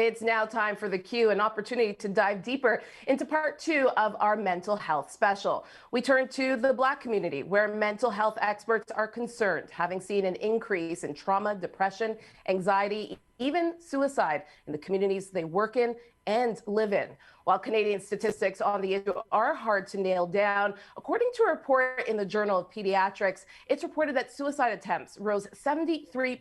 It's now time for the Q, an opportunity to dive deeper into part two of our mental health special. We turn to the Black community, where mental health experts are concerned, having seen an increase in trauma, depression, anxiety, even suicide in the communities they work in and live in. While Canadian statistics on the issue are hard to nail down, according to a report in the Journal of Pediatrics, it's reported that suicide attempts rose 73%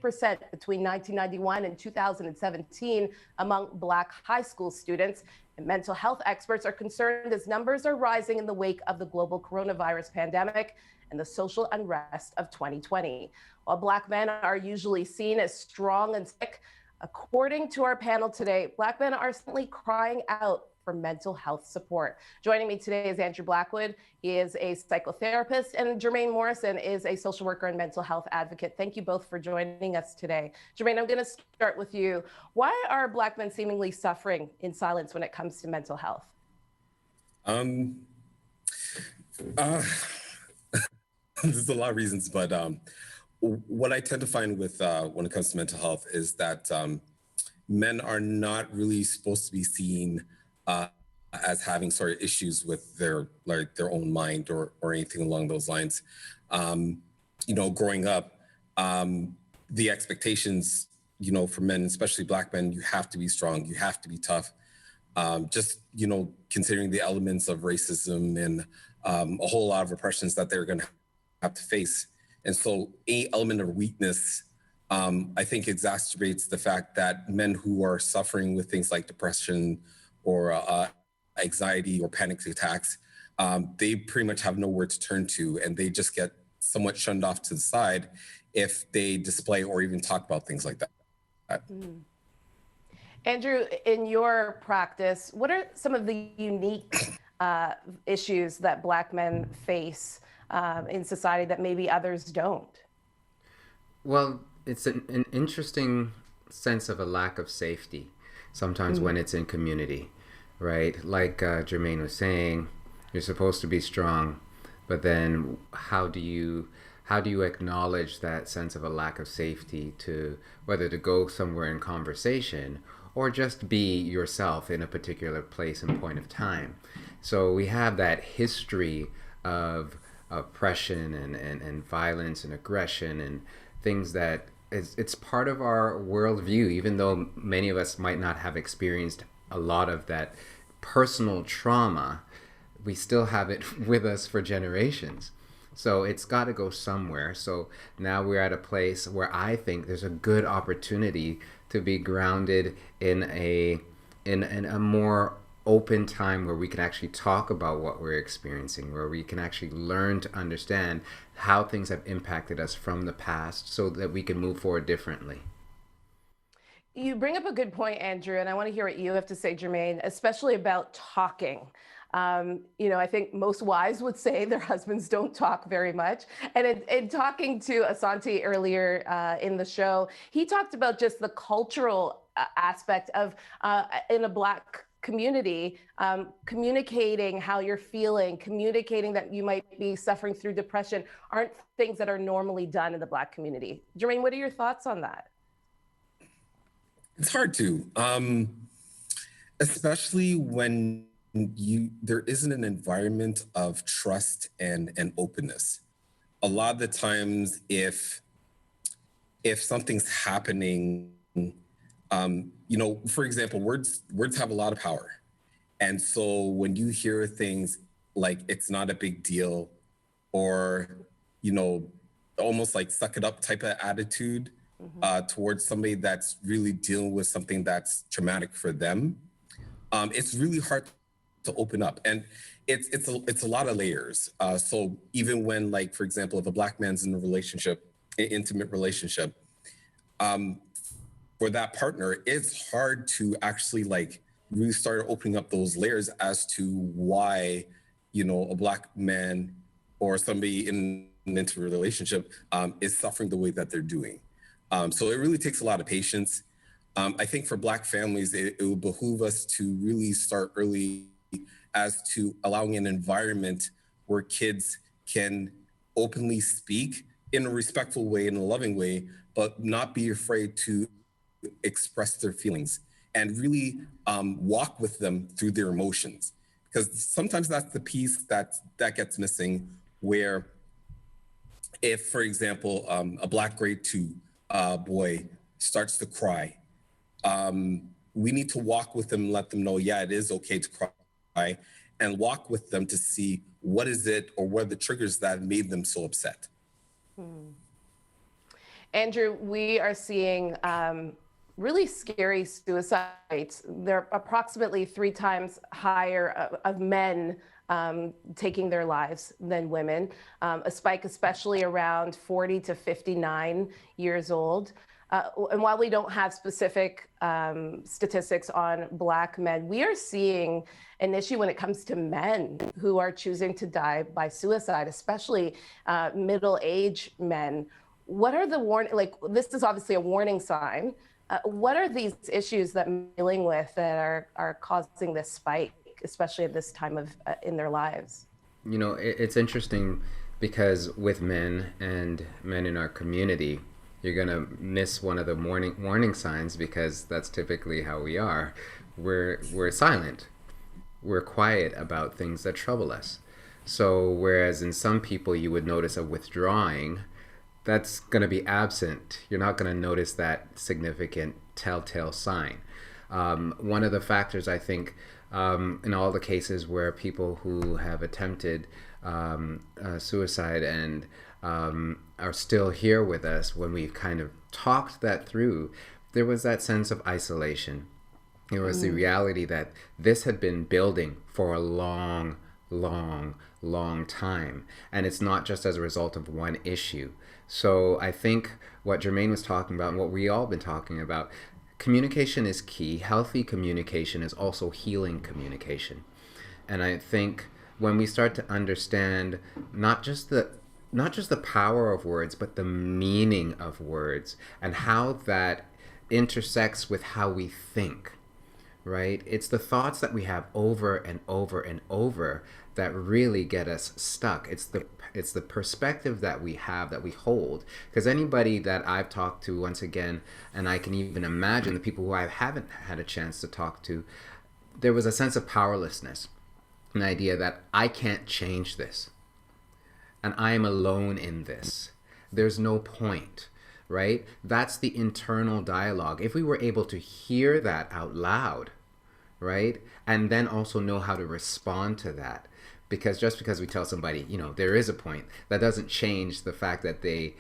between 1991 and 2017 among Black high school students. And mental health experts are concerned as numbers are rising in the wake of the global coronavirus pandemic and the social unrest of 2020. While Black men are usually seen as strong and sick, according to our panel today, Black men are simply crying out for mental health support. Joining me today is Andrew Blackwood. He is a psychotherapist, and Jermaine Morrison is a social worker and mental health advocate. Thank you both for joining us today. Jermaine, I'm going to start with you. Why are Black men seemingly suffering in silence when it comes to mental health? There's a lot of reasons, but what I tend to find with when it comes to mental health is that men are not really supposed to be seen as having sort of issues with their own mind or anything along those lines. Growing up, the expectations, for men, especially Black men, you have to be strong, you have to be tough. Considering the elements of racism and a whole lot of oppressions that they're going to have to face. And so any element of weakness, I think exacerbates the fact that men who are suffering with things like depression or anxiety or panic attacks, they pretty much have nowhere to turn to, and they just get somewhat shunned off to the side if they display or even talk about things like that. Mm. Andrew, in your practice, what are some of the unique issues that Black men face in society that maybe others don't? Well, it's an interesting sense of a lack of safety sometimes when it's in community, right? Like Jermaine was saying, you're supposed to be strong, but then how do you acknowledge that sense of a lack of safety to whether to go somewhere in conversation or just be yourself in a particular place and point of time? So we have that history of oppression and violence and aggression and things that it's part of our worldview, even though many of us might not have experienced a lot of that personal trauma, we still have it with us for generations. So it's got to go somewhere. So now we're at a place where I think there's a good opportunity to be grounded in a more open time where we can actually talk about what we're experiencing, where we can actually learn to understand how things have impacted us from the past so that we can move forward differently. You bring up a good point, Andrew, and I want to hear what you have to say, Jermaine, especially about talking. I think most wives would say their husbands don't talk very much. And in talking to Asante earlier in the show, he talked about just the cultural aspect of in a Black community, communicating how you're feeling, communicating that you might be suffering through depression aren't things that are normally done in the Black community. Jermaine, what are your thoughts on that? It's hard to, especially when there isn't an environment of trust and openness. A lot of the times, if something's happening, for example, words have a lot of power. And so when you hear things like it's not a big deal or, almost like suck it up type of attitude towards somebody that's really dealing with something that's traumatic for them, it's really hard to open up. And it's a lot of layers. So even when, like, for example, if a Black man's in a relationship, an intimate relationship, for that partner, it's hard to actually really start opening up those layers as to why, a Black man or somebody in an intimate relationship is suffering the way that they're doing. So it really takes a lot of patience. I think for Black families, it would behoove us to really start early as to allowing an environment where kids can openly speak in a respectful way, in a loving way, but not be afraid to express their feelings and really walk with them through their emotions. Because sometimes that's the piece that gets missing, where if, for example, a Black grade 2 boy starts to cry, we need to walk with them and let them know, yeah, it is okay to cry, and walk with them to see what is it or what are the triggers that made them so upset. Andrew, we are seeing really scary suicide rates. They're approximately 3 times higher of men taking their lives than women, a spike especially around 40 to 59 years old. And while we don't have specific statistics on Black men, we are seeing an issue when it comes to men who are choosing to die by suicide, especially middle-aged men. What are the this is obviously a warning sign. What are these issues that men are dealing with that are causing this spike, especially at this time of in their lives? You know, it's interesting because with men and men in our community, you're gonna miss one of the warning signs, because that's typically how we are. We're silent. We're quiet about things that trouble us. So whereas in some people you would notice a withdrawing, that's going to be absent. You're not going to notice that significant telltale sign. One of the factors, I think, in all the cases where people who have attempted suicide and are still here with us, when we've kind of talked that through, there was that sense of isolation. There was the reality that this had been building for a long time. And it's not just as a result of one issue. So I think what Jermaine was talking about and what we all been talking about, communication is key. Healthy communication is also healing communication. And I think when we start to understand not just the power of words, but the meaning of words and how that intersects with how we think, right? It's the thoughts that we have over and over and over that really get us stuck. It's the perspective that we have, that we hold. Because anybody that I've talked to, once again, and I can even imagine the people who I haven't had a chance to talk to, there was a sense of powerlessness, an idea that I can't change this, and I am alone in this. There's no point, right? That's the internal dialogue. If we were able to hear that out loud, right, and then also know how to respond to that, because just because we tell somebody, you know, there is a point, that doesn't change the fact that they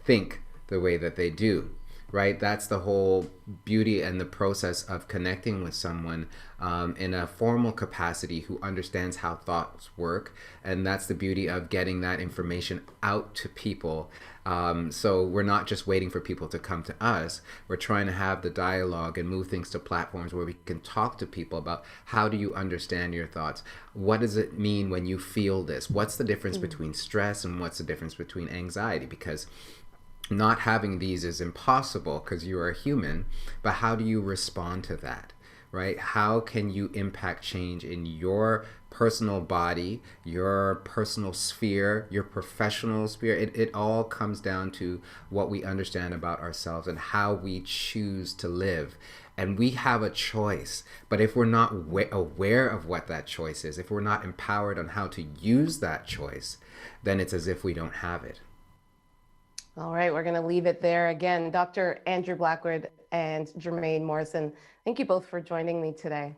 think the way that they do, right? That's the whole beauty and the process of connecting with someone in a formal capacity who understands how thoughts work. And that's the beauty of getting that information out to people. So we're not just waiting for people to come to us. We're trying to have the dialogue and move things to platforms where we can talk to people about, how do you understand your thoughts? What does it mean when you feel this? What's the difference between stress and what's the difference between anxiety? Because not having these is impossible because you are a human, but how do you respond to that, right? How can you impact change in your personal body, your personal sphere, your professional sphere? It all comes down to what we understand about ourselves and how we choose to live. And we have a choice, but if we're not aware of what that choice is, if we're not empowered on how to use that choice, then it's as if we don't have it. All right, we're going to leave it there. Again, Dr. Andrew Blackwood and Jermaine Morrison, thank you both for joining me today.